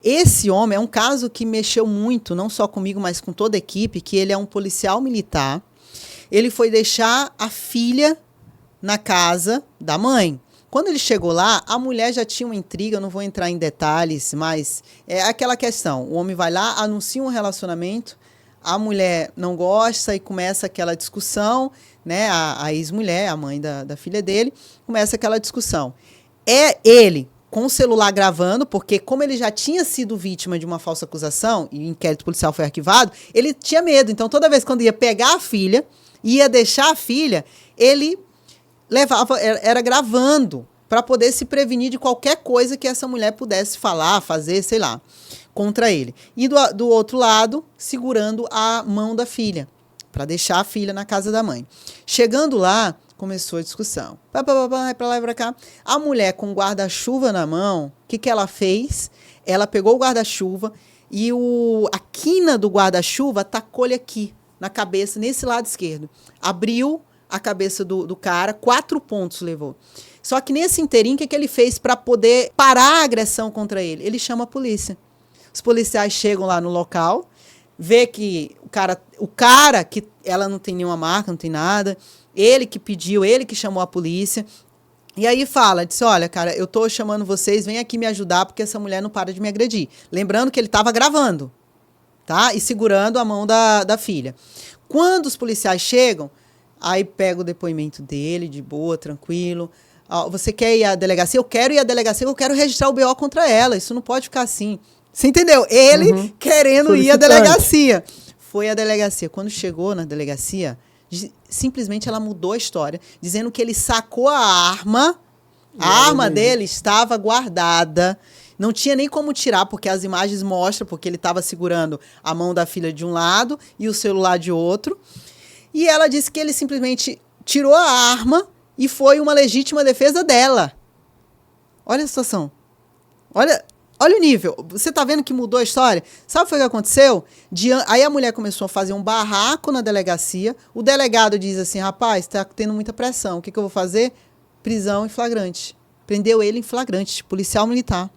Esse homem é um caso que mexeu muito, não só comigo, mas com toda a equipe, que ele é um policial militar. Ele foi deixar a filha na casa da mãe. Quando ele chegou lá, a mulher já tinha uma intriga, eu não vou entrar em detalhes, mas é aquela questão. O homem vai lá, anuncia um relacionamento, a mulher não gosta e começa aquela discussão, né? A ex-mulher, a mãe da filha dele, começa aquela discussão. É ele com o celular gravando, porque como ele já tinha sido vítima de uma falsa acusação e o inquérito policial foi arquivado, ele tinha medo. Então, toda vez quando ia pegar a filha, ia deixar a filha, ele levava, era gravando, para poder se prevenir de qualquer coisa que essa mulher pudesse falar, fazer, sei lá, contra ele. E do outro lado, segurando a mão da filha, para deixar a filha na casa da mãe. Chegando lá, começou a discussão. Vai para lá e para cá. A mulher com o guarda-chuva na mão, o que ela fez? Ela pegou o guarda-chuva e a quina do guarda-chuva tacou-lhe aqui, na cabeça, nesse lado esquerdo. Abriu a cabeça do cara, 4 pontos levou. Só que nesse inteirinho, o que ele fez para poder parar a agressão contra ele? Ele chama a polícia. Os policiais chegam lá no local, vê que o cara que ela não tem nenhuma marca, não tem nada, ele que pediu, ele que chamou a polícia. E aí disse, olha, cara, eu tô chamando vocês, vem aqui me ajudar, porque essa mulher não para de me agredir. Lembrando que ele estava gravando, tá? E segurando a mão da filha. Quando os policiais chegam, aí pega o depoimento dele, de boa, tranquilo. Você quer ir à delegacia? Eu quero ir à delegacia, eu quero registrar o BO contra ela. Isso não pode ficar assim. Você entendeu? Ele querendo ir à delegacia. Foi à delegacia. Quando chegou na delegacia, simplesmente ela mudou a história, dizendo que ele sacou a arma. A arma dele estava guardada. Não tinha nem como tirar, porque as imagens mostram, porque ele estava segurando a mão da filha de um lado e o celular de outro. E ela disse que ele simplesmente tirou a arma e foi uma legítima defesa dela. Olha a situação. Olha o nível. Você está vendo que mudou a história? Sabe o que foi que aconteceu? Aí a mulher começou a fazer um barraco na delegacia. O delegado diz assim, rapaz, está tendo muita pressão. O que eu vou fazer? Prisão em flagrante. Prendeu ele em flagrante, policial militar.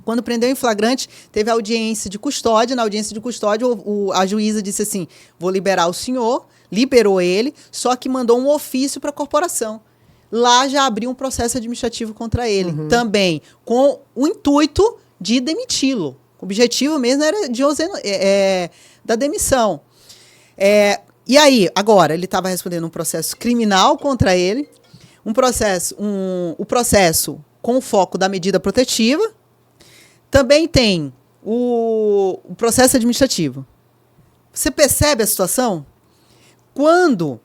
Quando prendeu em flagrante, teve audiência de custódia. Na audiência de custódia, a juíza disse assim, vou liberar o senhor, liberou ele, só que mandou um ofício para a corporação. Lá já abriu um processo administrativo contra ele, também com o intuito de demiti-lo. O objetivo mesmo era da demissão. E aí, agora, ele estava respondendo um processo criminal contra ele, o processo com o foco da medida protetiva. Também tem o processo administrativo. Você percebe a situação? Quando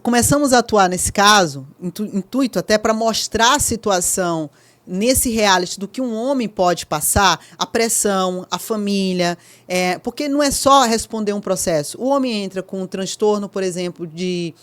começamos a atuar nesse caso, intuito até para mostrar a situação nesse reality do que um homem pode passar, a pressão, a família, porque não é só responder um processo. O homem entra com um transtorno, por exemplo, de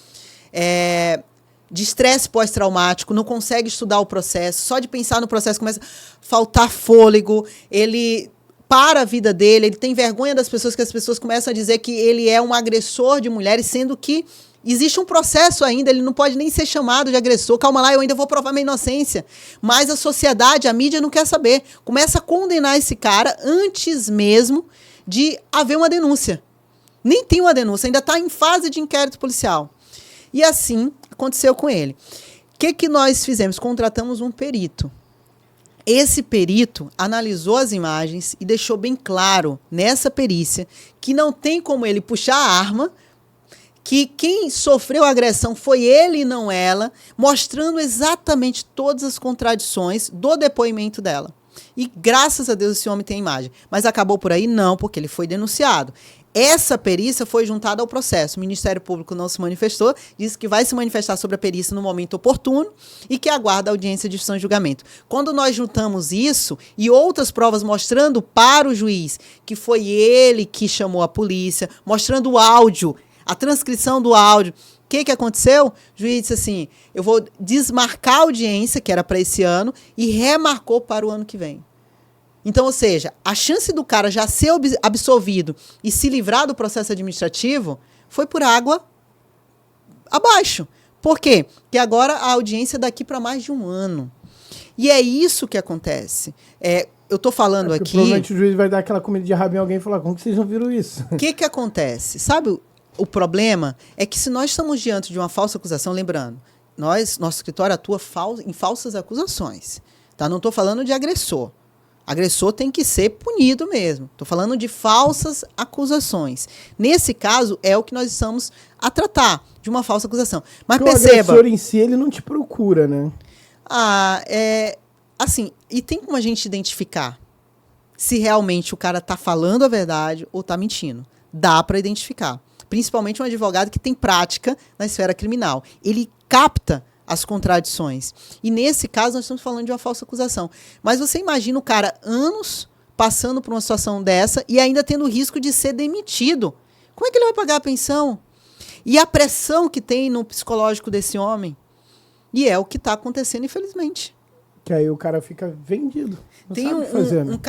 estresse pós-traumático, não consegue estudar o processo, só de pensar no processo começa a faltar fôlego, ele para a vida dele, ele tem vergonha das pessoas, que as pessoas começam a dizer que ele é um agressor de mulheres, sendo que existe um processo ainda, ele não pode nem ser chamado de agressor, calma lá, eu ainda vou provar minha inocência. Mas a sociedade, a mídia não quer saber, começa a condenar esse cara antes mesmo de haver uma denúncia. Nem tem uma denúncia, ainda está em fase de inquérito policial. E assim aconteceu com ele. O que nós fizemos? Contratamos um perito. Esse perito analisou as imagens e deixou bem claro nessa perícia que não tem como ele puxar a arma, que quem sofreu a agressão foi ele e não ela, mostrando exatamente todas as contradições do depoimento dela. E graças a Deus esse homem tem imagem. Mas acabou por aí? Não, porque ele foi denunciado. Essa perícia foi juntada ao processo. O Ministério Público não se manifestou, disse que vai se manifestar sobre a perícia no momento oportuno e que aguarda a audiência de instrução e julgamento. Quando nós juntamos isso e outras provas mostrando para o juiz que foi ele que chamou a polícia, mostrando o áudio, a transcrição do áudio, o que aconteceu? O juiz disse assim, eu vou desmarcar a audiência, que era para esse ano, e remarcou para o ano que vem. Então, ou seja, a chance do cara já ser absolvido e se livrar do processo administrativo foi por água abaixo. Por quê? Porque agora a audiência é daqui para mais de um ano. E é isso que acontece. eu tô falando aqui... Provavelmente o juiz vai dar aquela comida de rabo em alguém e falar, como que vocês não viram isso? O que acontece? Sabe, o problema é que se nós estamos diante de uma falsa acusação, lembrando, nosso escritório atua em falsas acusações. Tá? Não estou falando de agressor. Agressor tem que ser punido mesmo. Estou falando de falsas acusações. Nesse caso, é o que nós estamos a tratar, de uma falsa acusação. Mas porque perceba... o agressor em si, ele não te procura, né? Assim, e tem como a gente identificar se realmente o cara está falando a verdade ou está mentindo. Dá para identificar. Principalmente um advogado que tem prática na esfera criminal. Ele capta as contradições. E nesse caso, nós estamos falando de uma falsa acusação. Mas você imagina o cara anos passando por uma situação dessa e ainda tendo o risco de ser demitido. Como é que ele vai pagar a pensão? E a pressão que tem no psicológico desse homem. E é o que está acontecendo, infelizmente. Que aí o cara fica vendido. Não tem sabe o que fazer, né?